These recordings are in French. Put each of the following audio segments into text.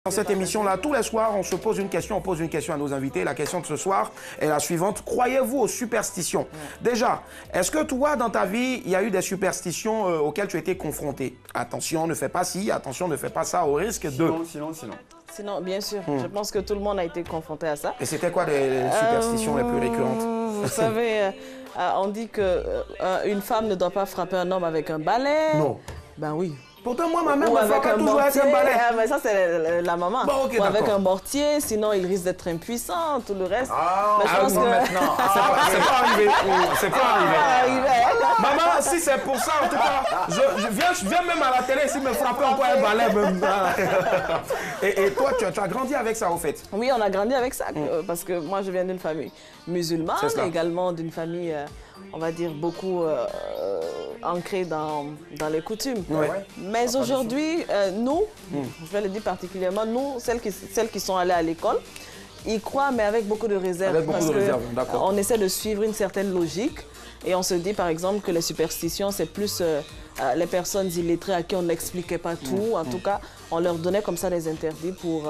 Dans cette émission-là, tous les soirs, on se pose une question, on pose une question à nos invités. La question de ce soir est la suivante. Croyez-vous aux superstitions? Déjà, est-ce que toi, dans ta vie, il y a eu des superstitions auxquelles tu as été confronté? Attention, ne fais pas ci, attention, ne fais pas ça, au risque de... Sinon, bien sûr, je pense que tout le monde a été confronté à ça. Et c'était quoi les superstitions les plus récurrentes? Vous savez, on dit qu'une femme ne doit pas frapper un homme avec un balai. Non. Ben oui. Pourtant, moi, ma mère me frappe toujours avec un balai. Mais ça, c'est la maman. Bon, okay, ou avec un mortier, sinon il risque d'être impuissant, tout le reste. Mais je pense que... maintenant, c'est pas arrivé. C'est pas arrivé. Maman, si c'est pour ça, en tout cas, je viens même à la télé ici me frapper encore un balai. Même. Et toi, tu as grandi avec ça, au fait? Oui, on a grandi avec ça, parce que moi, je viens d'une famille musulmane, également d'une famille, on va dire, beaucoup ancrée dans les coutumes. Ouais. Mais aujourd'hui, nous, je vais le dire particulièrement, nous, celles qui sont allées à l'école, ils croient, mais avec beaucoup de réserve. Avec beaucoup de réserve, d'accord. On essaie de suivre une certaine logique. Et on se dit, par exemple, que les superstitions, c'est plus les personnes illettrées à qui on n'expliquait pas tout. En tout cas, on leur donnait comme ça des interdits pour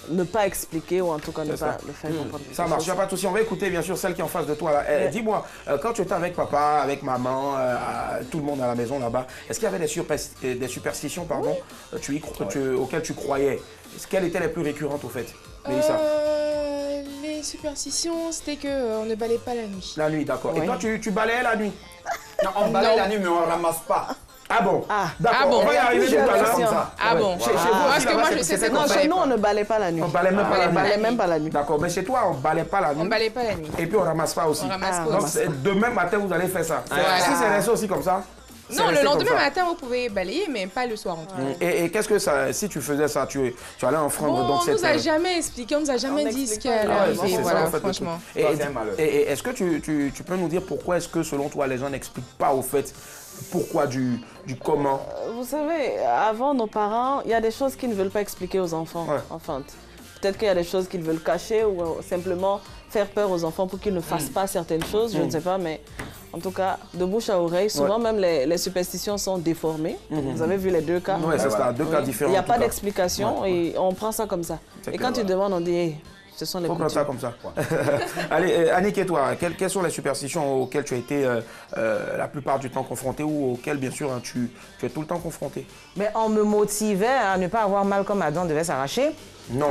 ne pas expliquer ou en tout cas ne pas le faire comprendre. Ça marche, il n'y a pas de souci. On va écouter bien sûr celle qui est en face de toi. Dis-moi, quand tu étais avec papa, avec maman, tout le monde à la maison là-bas, est-ce qu'il y avait des superstitions pardon, auxquelles tu croyais? Quelles étaient les plus récurrentes au fait, Mélissa? Les superstitions, c'était qu'on ne balaye pas la nuit. La nuit, d'accord. Et toi, tu balayais la nuit? Non, on balaye la nuit, mais on ne ramasse pas. Ah bon? D'accord, bon. on va y arriver tout à l'heure. Ah bon? Chez vous Parce que moi, je sais Non, chez nous, on ne balaye pas la nuit. On balaye même pas la nuit. On balaye même pas la nuit. D'accord, mais chez toi, on balaye pas la nuit. On balaye pas la nuit. Et puis on ramasse pas aussi. On ramasse pas Donc aussi. demain matin, vous allez faire ça. Voilà. Si c'est resté aussi comme ça? Non, le lendemain matin, vous pouvez balayer, mais pas le soir en tout cas. Et qu'est-ce que ça, si tu faisais ça, tu allais enfreindre donc cette... On nous a jamais expliqué, on nous a jamais dit ce qui allait arriver, voilà, franchement. Et est-ce que tu peux nous dire pourquoi est-ce que selon toi les gens n'expliquent pas au fait pourquoi du comment? Vous savez, avant nos parents, il y a des choses qu'ils ne veulent pas expliquer aux enfants. Enfin, peut-être qu'il y a des choses qu'ils veulent cacher ou simplement faire peur aux enfants pour qu'ils ne fassent pas certaines choses, je ne sais pas, mais en tout cas, de bouche à oreille, souvent même les superstitions sont déformées. Vous avez vu les deux cas? Oui, c'est ça, deux cas différents. Il n'y a pas d'explication et on prend ça comme ça. Et quand tu demandes, on dit, hey, ce sont les coutumes. Faut prendre ça comme ça. Allez, Annick et toi, quelles sont les superstitions auxquelles tu as été la plupart du temps confrontée ou auxquelles, bien sûr, tu es tout le temps confrontée? Mais on me motivait à ne pas avoir mal comme ma dent devait s'arracher. Non.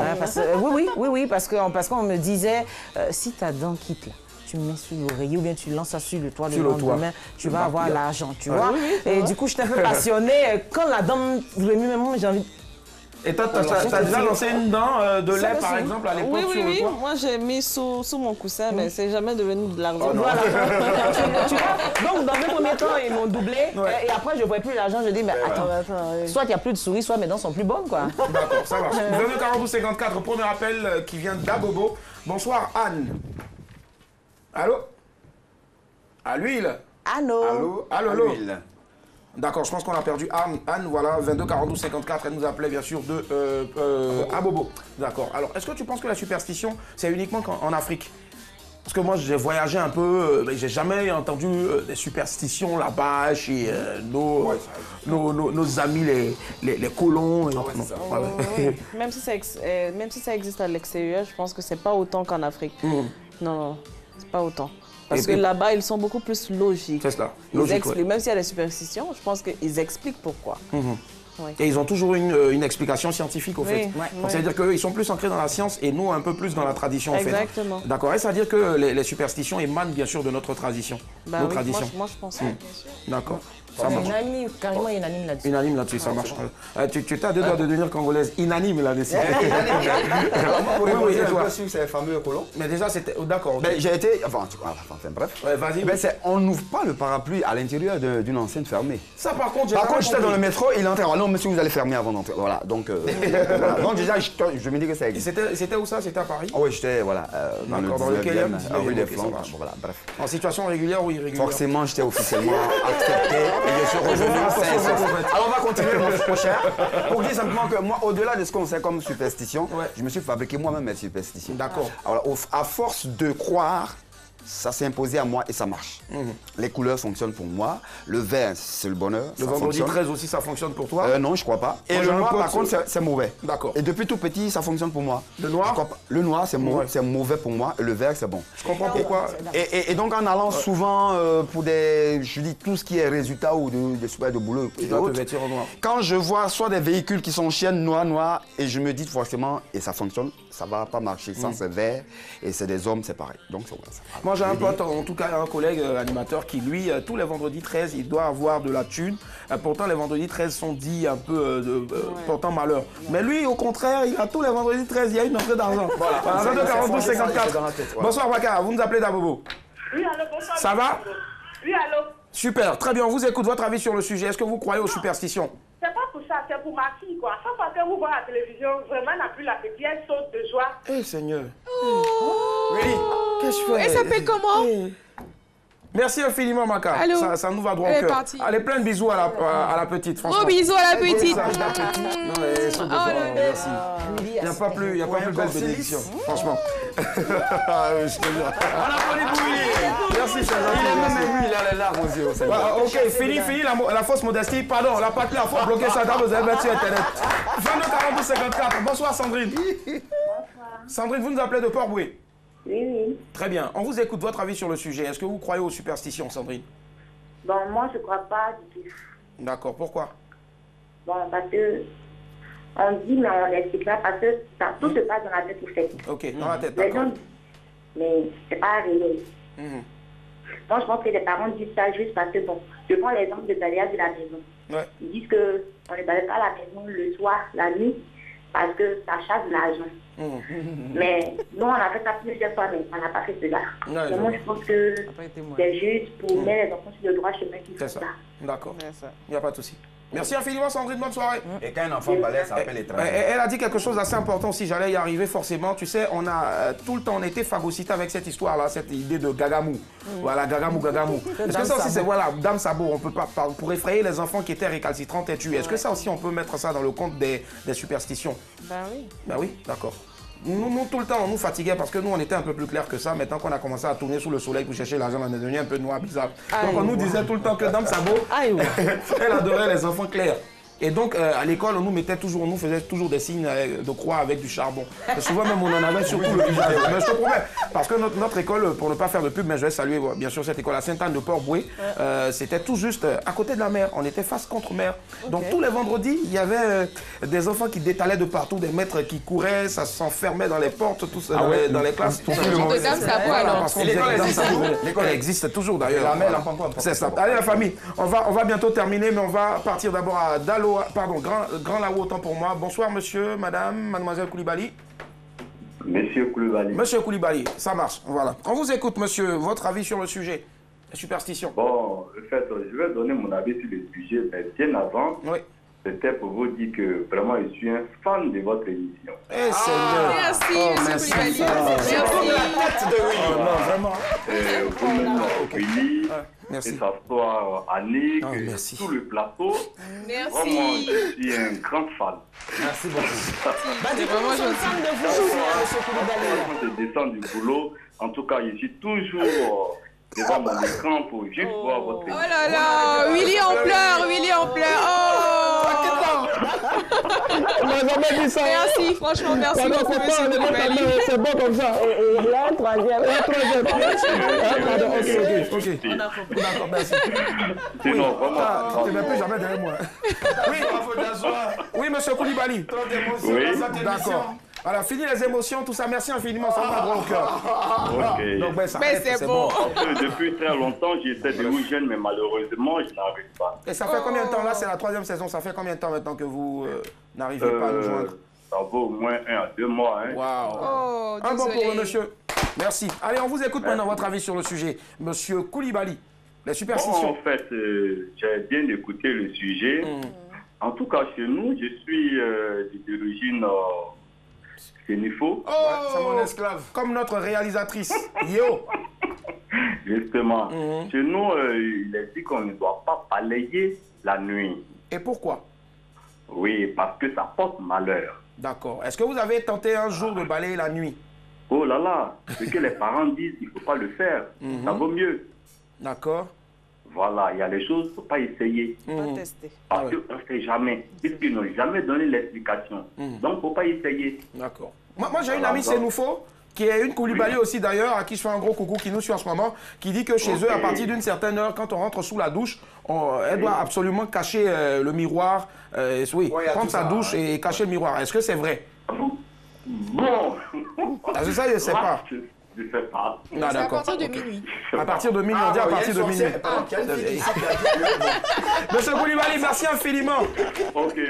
Oui, parce qu'on me disait, si ta dent quitte là, tu mets sur l'oreiller ou bien tu lances ça sur le toit le lendemain, tu vas avoir l'argent, tu vois. Et du coup, j'étais un peu passionnée. Quand la dent remue, même j'ai envie... Et toi, tu as déjà lancé une dent de lait, par exemple, à l'époque sur le toit? Moi, j'ai mis sous mon coussin, mais c'est jamais devenu de l'argent. Voilà. Tu vois? Donc, dans le premier temps, ils m'ont doublé. Et après, je ne voyais plus l'argent. Je dis, mais attends, soit il n'y a plus de souris, soit mes dents sont plus bonnes, quoi. D'accord, ça marche. 22 42 54, premier appel qui vient d'Abobo. Bonsoir, Anne. Allô? À l'huile. Allô? Allô? D'accord, je pense qu'on a perdu Anne, voilà, 22 42 54, elle nous appelait bien sûr de Abobo. D'accord, alors est-ce que tu penses que la superstition, c'est uniquement en Afrique? Parce que moi, j'ai voyagé un peu, mais j'ai jamais entendu des superstitions là-bas chez nos amis les colons. Même si ça existe à l'extérieur, je pense que c'est pas autant qu'en Afrique. Non, c'est pas autant. Parce que là-bas, ils sont beaucoup plus logiques. C'est cela, logique. Même s'il y a des superstitions, je pense qu'ils expliquent pourquoi. Et ils ont toujours une explication scientifique, au fait. Donc, c'est-à-dire qu'ils sont plus ancrés dans la science et nous, un peu plus dans la tradition, en fait. Exactement. D'accord. Et c'est-à-dire que les superstitions émanent, bien sûr, de notre tradition. Nos traditions. Moi, je pense. D'accord. Carrément unanime là-dessus. Unanime là-dessus, ça marche. Tu t'as deux doigts de devenir congolaise unanime là-dessus. Oui, sur ces fameux colons. Mais déjà, c'était... D'accord. J'ai été... Enfin, bref. Vas-y. On n'ouvre pas le parapluie à l'intérieur d'une enceinte fermée. Ça, par contre, j'étais dans le métro, il entrait. Non, monsieur, vous allez fermer avant d'entrer. Voilà, donc... Donc déjà, je me dis que ça existe. C'était où ça? C'était à Paris? Oui, j'étais, voilà, dans le 19e, rue des Flandres. Voilà, bref. En situation régulière ou irrégulière? Forcément, j'étais officiellement accepté. Et je suis revenu Alors on va continuer mon prochain pour dire simplement que moi, au-delà de ce qu'on sait comme superstition, je me suis fabriqué moi-même mes superstitions. D'accord. Alors à force de croire ça s'est imposé à moi et ça marche. Les couleurs fonctionnent pour moi. Le vert, c'est le bonheur. Le vendredi 13 aussi, ça fonctionne pour toi? Non, je crois pas. Et le noir, par contre, c'est mauvais. D'accord. Et depuis tout petit, ça fonctionne pour moi. Le noir? Le noir, c'est mauvais pour moi. Et le vert, c'est bon. Je comprends pourquoi. Et donc, en allant souvent pour tout ce qui est résultat ou des super de boulot. Quand je vois soit des véhicules qui sont chiennes noir, et je me dis forcément, et ça fonctionne, ça va pas marcher. Ça, c'est vert, et c'est des hommes, c'est pareil. Donc, ça va. Moi, j'ai un pote, en tout cas, un collègue animateur qui, lui, tous les vendredis 13, il doit avoir de la thune. Pourtant, les vendredis 13 sont dits un peu portant malheur. Mais lui, au contraire, il a tous les vendredis 13, il y a une entrée d'argent. Voilà. 22 54. Bonsoir, Waka. Vous nous appelez d'Abobo. Oui, allô, bonsoir. Ça va? Oui, allô. Super, très bien. On vous écoute. Votre avis sur le sujet. Est-ce que vous croyez aux superstitions? C'est pas pour ça, c'est pour ma fille, quoi. Chaque fois que vous voyez la télévision, vraiment, elle n'a plus la petite, elle saute de joie. Eh, Seigneur. Oh. Oui. Qu'est-ce que je fais? Elle s'appelle comment? Merci infiniment, Maka. Ça nous va droit au cœur. Allez, plein de bisous à la petite, franchement. Gros bisous à la petite. Merci. Il n'y a pas plus belle bénédiction, franchement. On applaudit pour lui. Merci, cher ami. Il a les larmes aux yeux. Ok, fini la fausse modestie. Pardon, la partie, il faut bloquer ça. Vous avez battu Internet. 22 42 54. Bonsoir, Sandrine. Bonsoir. Sandrine, vous nous appelez de Port-Boué. Oui. Très bien. On vous écoute votre avis sur le sujet. Est-ce que vous croyez aux superstitions, Sandrine? Bon, moi, je ne crois pas du tout. D'accord. Pourquoi? Bon, parce que on dit, mais on l'explique là, parce que tout se passe dans la tête, en fait. Ok, dans la tête, Les d'accord. gens, mais c'est pas réel. Moi, je pense que les parents disent ça juste parce que, bon, je prends l'exemple de balayer de la maison. Ouais. Ils disent qu'on ne balaye pas la maison le soir, la nuit, parce que ça chasse de l'argent. Mais nous, on a fait ça plusieurs fois, mais on n'a pas fait cela. Ouais, moi, je pense que c'est juste pour mettre les enfants sur le droit chemin qu'ils font ça. D'accord. Il n'y a pas de souci. Merci infiniment, Sandrine. Bonne soirée. Et quand un enfant balaye, ça appelle étranger. Elle a dit quelque chose d'assez important aussi. J'allais y arriver forcément. Tu sais, on a tout le temps, on était phagocyté avec cette histoire-là, cette idée de gagamou. Voilà, gagamou. Est-ce que ça aussi, c'est voilà, Dame Sabot, on peut pas pour effrayer les enfants qui étaient récalcitrants et tués. Est-ce que ça aussi, on peut mettre ça dans le compte des superstitions? Ben oui. Ben oui, d'accord. Nous, tout le temps, on nous fatiguait parce que nous, on était un peu plus clair que ça. Maintenant qu'on a commencé à tourner sous le soleil pour chercher l'argent, on est devenu un peu noir, bizarre. Donc, on nous disait tout le temps que Dame Sabot, elle adorait les enfants clairs. Et donc, à l'école, on nous faisait toujours des signes de croix avec du charbon. Et souvent, même, on en avait surtout le visage. Mais je te promets, parce que notre école, pour ne pas faire de pub, mais je vais saluer bien sûr cette école à Sainte-Anne de Port-Boué, c'était tout juste à côté de la mer. On était face contre mer. Donc, tous les vendredis, il y avait des enfants qui détalaient de partout, des maîtres qui couraient, ça s'enfermait dans les portes, dans les classes. De Dame Sabot, alors. L'école existe toujours d'ailleurs. C'est ça. Allez, la famille, on va bientôt terminer, mais on va partir d'abord à Dalo. Pardon, Grand Lao, autant pour moi. Bonsoir, monsieur, madame, mademoiselle Koulibaly. Monsieur Koulibaly. Monsieur Koulibaly, ça marche, voilà. On vous écoute, monsieur, votre avis sur le sujet, la superstition. Bon, en fait, je vais donner mon avis sur le sujet, mais bien avant, c'était pour vous dire que vraiment, je suis un fan de votre émission. Eh, Seigneur. Merci, monsieur Koulibaly. Merci. Non, vraiment. Willy, merci. que ça soit Annick, merci. tout le plateau. Merci. Vraiment, je suis un grand fan. Merci beaucoup. C'est vraiment Quand je descends du boulot, en tout cas, je suis toujours devant mon écran pour juste voir votre émission. Oh là là, Willy en pleurs. Oh. On n'a jamais dit ça. Merci, franchement, merci beaucoup, monsieur Koulibaly. C'est bon comme ça. Il y a un troisième. Ok. D'accord, merci. Sinon, vraiment. Tu ne m'as plus jamais derrière moi. Oui, monsieur Koulibaly. Oui. D'accord. Voilà, fini les émotions, tout ça. Merci infiniment, ça me va droit au cœur. Ok. Donc, Mais c'est bon. Parce que depuis très longtemps, j'essaie de vous joindre, mais malheureusement, je n'arrive pas. Et ça fait combien de temps là? C'est la 3e saison. Ça fait combien de temps maintenant que vous n'arrivez pas à nous joindre? Ça vaut au moins 1 à 2 mois. Hein. Waouh. Oh, Un bon désolé. pour le monsieur. Merci. Allez, on vous écoute maintenant votre avis sur le sujet. Monsieur Koulibaly, les superstitions. Bon, en fait, j'ai bien écouté le sujet. En tout cas, chez nous, je suis d'origine sénifo. Oh, c'est mon esclave. Comme notre réalisatrice. Yo. Justement. Chez nous, il est dit qu'on ne doit pas balayer la nuit. Et pourquoi? Oui, parce que ça porte malheur. D'accord. Est-ce que vous avez tenté un jour de balayer la nuit? oh là là, ce que les parents disent, il ne faut pas le faire. Ça vaut mieux. D'accord. Voilà, il y a des choses, il ne faut pas essayer. Pas tester. Parce qu'on ne sait jamais. Puisqu'ils n'ont jamais donné l'explication. Donc, il ne faut pas essayer. D'accord. Moi j'ai une amie Sénoufo, qui est une Koulibaly aussi d'ailleurs, à qui je fais un gros coucou, qui nous suit en ce moment, qui dit que chez eux, à partir d'une certaine heure, quand on rentre sous la douche, elle doit absolument cacher le miroir, prendre sa douche et cacher le miroir. Est-ce que c'est vrai? Bon. Parce que ça, je ne sais pas. Je ne sais pas. Ah, c'est à partir de minuit. À partir de minuit, on dit à partir de minuit. Monsieur Koulibaly, merci infiniment.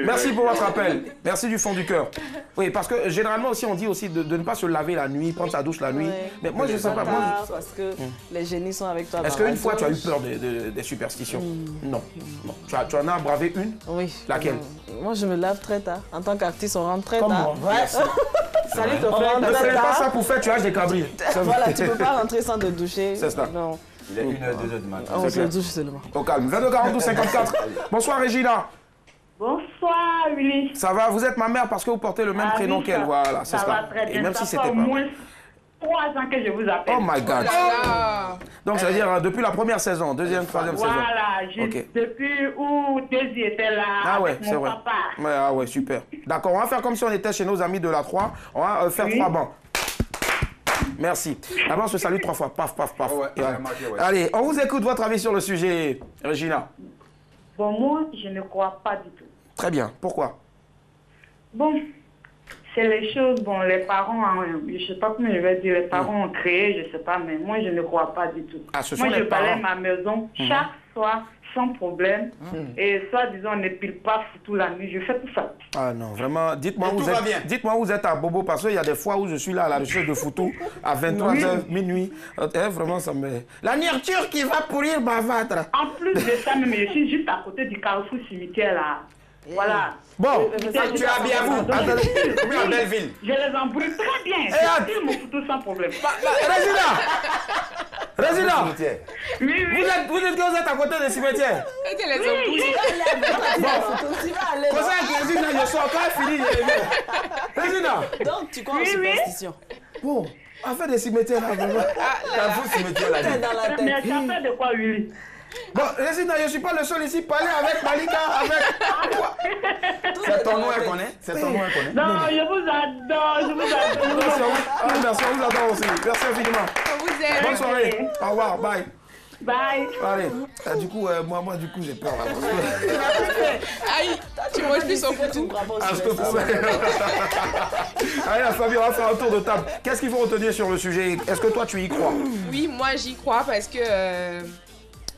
Merci pour votre appel. Merci du fond du cœur. Oui, parce que généralement aussi, on dit aussi de ne pas se laver la nuit, prendre sa douche la nuit. Mais moi, je ne sais pas. Parce que les génies sont avec toi. Est-ce qu'une fois, tu as eu peur des superstitions? Non. Tu en as bravé une? Oui. Laquelle? Moi, je me lave très tard. En tant qu'artiste, on rentre très tard. Comme moi. Salut, ton frère. Ne fais pas ça pour faire tuage des cabris. Voilà, tu ne peux pas rentrer sans te doucher. C'est ça. Non. Il est 1h, 2h du matin. On se douche seulement. Au calme. 22 42 54. Bonsoir, Régina. Bonsoir, Willy. Ça va? Vous êtes ma mère parce que vous portez le même prénom qu'elle. Voilà, c'est ça. Ça va très bien. Et même si c'était fait pas. au moins 3 ans que je vous appelle. Oh my God. Donc, ça veut dire depuis la première saison, deuxième, troisième saison. Voilà, depuis où Daisy était là. Ah ouais, avec c'est mon vrai. papa. Ouais, ah ouais, super. D'accord, on va faire comme si on était chez nos amis de la 3. On va faire 3 bancs. Merci. D'abord, on se salue 3 fois. Paf, paf, paf. Ouais. Allez, on vous écoute votre avis sur le sujet, Régina. Bon, moi, je ne crois pas du tout. Très bien. Pourquoi? Bon, c'est les choses, bon, les parents, je ne sais pas comment je vais dire, les parents ont créé, je ne sais pas, mais moi, je ne crois pas du tout. Ah, ce sont moi, les je balaye parents. ma maison chaque soir, sans problème, et soit, disons, on ne pile pas toute la nuit, je fais tout ça. Ah non, vraiment, dites-moi tout où vous êtes à Bobo, parce qu'il y a des fois où je suis là à la recherche de photos à 23h, minuit. Vraiment, ça me... La nurture qui va pourrir ma ventre. En plus de ça, même, je suis juste à côté du carrefour cimetière, là. Voilà. Bon, Tu as bien vous. Oui, en Belleville. Je les embrouille très bien. Hâte. Je tire mon photo sans problème. Régina, Oui, oui. vous dites que vous êtes à côté des cimetières. Et que les embrouilles. Comme ça, Régina, je sors quand fini, je reviens. Régina. Donc, tu crois en superstition? Bon, affaire des cimetières, là, vraiment. Carrefour cimetière, là. Dans la tête. Mais ça fait de quoi, oui? Bon, Régina, je ne suis pas le seul ici, parler avec Malika, avec... C'est ton nom, elle connaît. C'est ton nom, elle connaît. Non, je vous adore, je vous adore. Merci, on vous adore aussi. Merci infiniment. On vous aime. Bonne soirée. Au revoir, bye. Bye. Allez, du coup, moi, j'ai peur. Aïe, tu manges plus son foutu. Ah, je te promets. Allez, la famille, on va faire un tour de table. Qu'est-ce qu'il faut retenir sur le sujet? Est-ce que toi, tu y crois? Oui, moi j'y crois parce que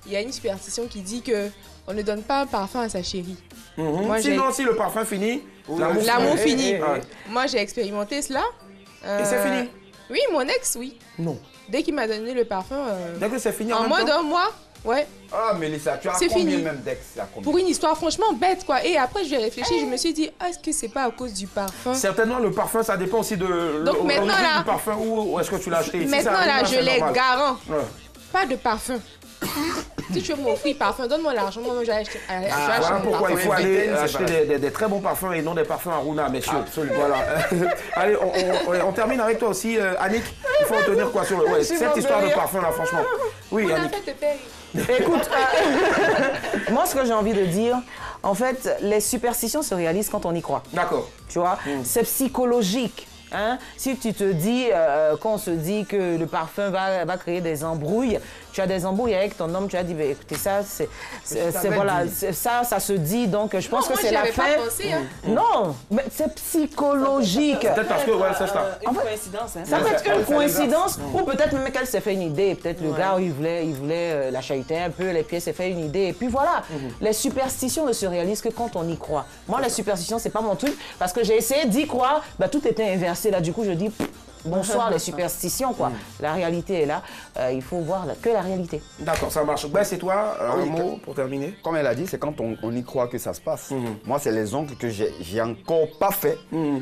il y a une superstition qui dit que on ne donne pas un parfum à sa chérie. Moi, Sinon, si le parfum finit, l'amour finit. Ouais. Moi j'ai expérimenté cela. Et c'est fini? Oui, mon ex, oui. Non. Dès qu'il m'a donné le parfum, Dès que c'est fini en moins d'un mois, ouais. Ah, Mélissa, tu as C'est combien fini. même d'ex là, combien? Pour une histoire franchement bête quoi. Et après j'ai réfléchi, je me suis dit, est-ce que c'est pas à cause du parfum? Certainement, le parfum, ça dépend aussi de Donc, maintenant, l'origine là- du parfum ou est-ce que tu l'as acheté. Si Maintenant c'est là, un je c'est les normal. garant. Ouais. Pas de parfum. Si tu veux m'offrir parfum, donne-moi l'argent, moi j'ai acheté. Voilà pourquoi il faut aller c'est acheter des très bons parfums et non des parfums Aruna, messieurs. Absolument. Voilà. Allez, on termine avec toi aussi, Annick. Il faut retenir quoi sur cette histoire de parfum là, franchement. Oui, On a Annick. fait te faire. Écoute, moi, ce que j'ai envie de dire, en fait, les superstitions se réalisent quand on y croit. D'accord. Tu vois, c'est psychologique. Hein? Si tu te dis, quand on se dit que le parfum va créer des embrouilles, tu as des embrouilles avec ton homme, tu as dit, bah, écoutez, ça, ça se dit, donc je pense que c'est la fin. Pas pensé, hein. Non, mais c'est psychologique. Peut-être parce que, c'est ça. Une coïncidence, hein. Ça peut être une coïncidence, ou peut-être même qu'elle s'est fait une idée. Peut-être le gars, il voulait la chahuter un peu, les pieds s'est fait une idée. Et puis voilà, les superstitions ne se réalisent que quand on y croit. Moi, les superstitions, c'est pas mon truc, parce que j'ai essayé d'y croire, bah, tout était inversé. Là, du coup, je dis, bonsoir les superstitions, quoi. La réalité est là, il faut voir que la réalité. D'accord, ça marche. Ben, c'est toi, un mot pour terminer. Comme elle a dit, c'est quand on y croit que ça se passe. Moi, c'est les ongles que j'ai encore pas fait.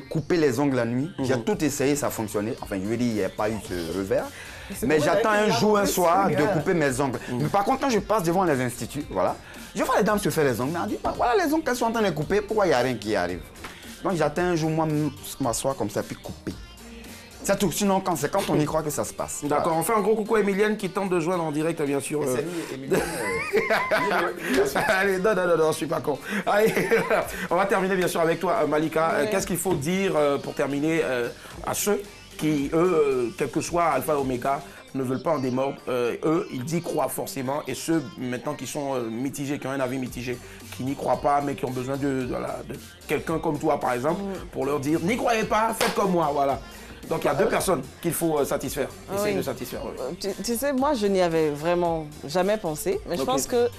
Couper les ongles la nuit. J'ai tout essayé, ça a fonctionné. Enfin, je lui ai dit, il n'y a pas eu ce revers. Mais j'attends un jour, un soir, de couper mes ongles. Mais par contre, quand je passe devant les instituts, voilà, je vois les dames se faire les ongles. Mais on dit, bah, voilà les ongles qu'elles sont en train de couper, pourquoi il n'y a rien qui arrive? Donc j'attends un jour, moi, m'asseoir comme ça, puis couper. C'est tout. Sinon, c'est quand on y croit que ça se passe. D'accord. On fait un gros coucou à Emilienne qui tente de joindre en direct, bien sûr. Allez, non, je suis pas con. Allez, on va terminer, bien sûr, avec toi, Malika. Qu'est-ce qu'il faut dire pour terminer à ceux qui, eux, quel que soit Alpha et Oméga, ne veulent pas en démordre. Eux, ils y croient forcément. Et ceux, maintenant, qui sont mitigés, qui ont un avis mitigé, qui n'y croient pas, mais qui ont besoin de quelqu'un comme toi, par exemple, pour leur dire, n'y croyez pas, faites comme moi, voilà. Donc, il y a deux personnes qu'il faut satisfaire. Essayer de satisfaire. Tu sais, moi, je n'y avais vraiment jamais pensé. Mais je pense que,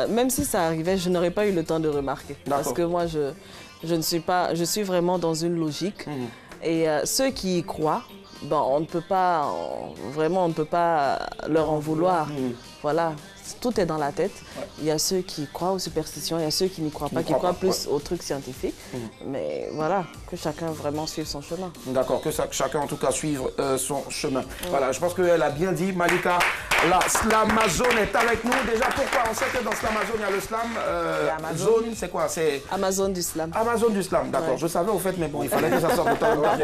même si ça arrivait, je n'aurais pas eu le temps de remarquer. Parce que moi, je ne suis pas... Je suis vraiment dans une logique. Et ceux qui y croient, bon, on ne peut pas, vraiment, on ne peut pas leur en vouloir. Voilà, tout est dans la tête. Il y a ceux qui croient aux superstitions, il y a ceux qui n'y croient pas, qui croient plus aux trucs scientifiques. Mais voilà, que chacun vraiment suive son chemin. D'accord, que chacun en tout cas suive son chemin. Voilà, je pense qu'elle a bien dit, Malika, la Slamazone est avec nous. Déjà, pourquoi? On sait que dans Slamazone, il y a le slam. Zone, c'est quoi? C'est Amazon du slam. Amazon du slam, d'accord. Je savais au fait, mais bon, il fallait que ça sorte de temps en temps.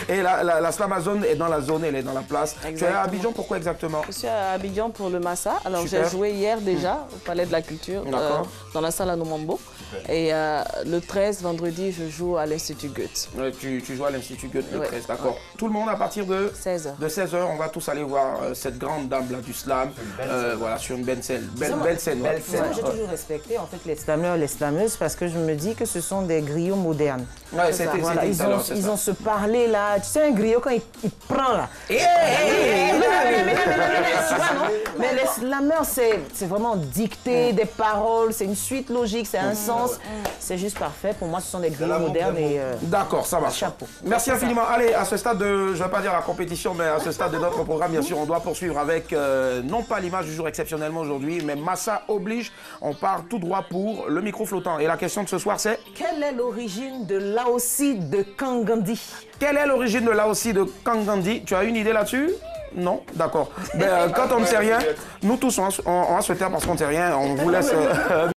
Et la Slamazone est dans la zone, elle est dans la place. Exactement. Tu es à Abidjan, pourquoi exactement? Je suis à Abidjan pour le Massa. Alors j'ai joué hier déjà au Palais de la Culture, dans la salle à Nomambo. Et le 13, vendredi, je joue à l'Institut Goethe. Tu joues à l'Institut Goethe le 13, d'accord. Tout le monde à partir de 16h. De 16h, on va tous aller voir cette grande dame là du slam. Voilà, sur une belle scène. Belle scène. Moi, j'ai toujours respecté en fait les slameurs, les slameuses, parce que je me dis que ce sont des griots modernes. Ouais, voilà, ils ont ce parler là. Tu sais, un griot quand il prend là. Mais les slameurs, c'est vraiment dicté, des paroles, c'est une suite logique, c'est un sens. C'est juste parfait. Pour moi, ce sont des griots modernes. D'accord, ça marche. Chapeau. Merci infiniment. Allez, à ce stade de, je ne vais pas dire la compétition, mais à ce stade de notre programme, bien sûr, on doit poursuivre avec, non pas l'image du jour exceptionnellement aujourd'hui, mais Massa oblige. On part tout droit pour le micro flottant. Et la question de ce soir, c'est... Quelle est l'origine de Laosi de Kangandi? Quelle est l'origine de Laosi de Kangandi? Tu as une idée là-dessus? Non, d'accord. Quand on ne sait rien, nous tous, on va se taire parce qu'on ne sait rien. On vous laisse...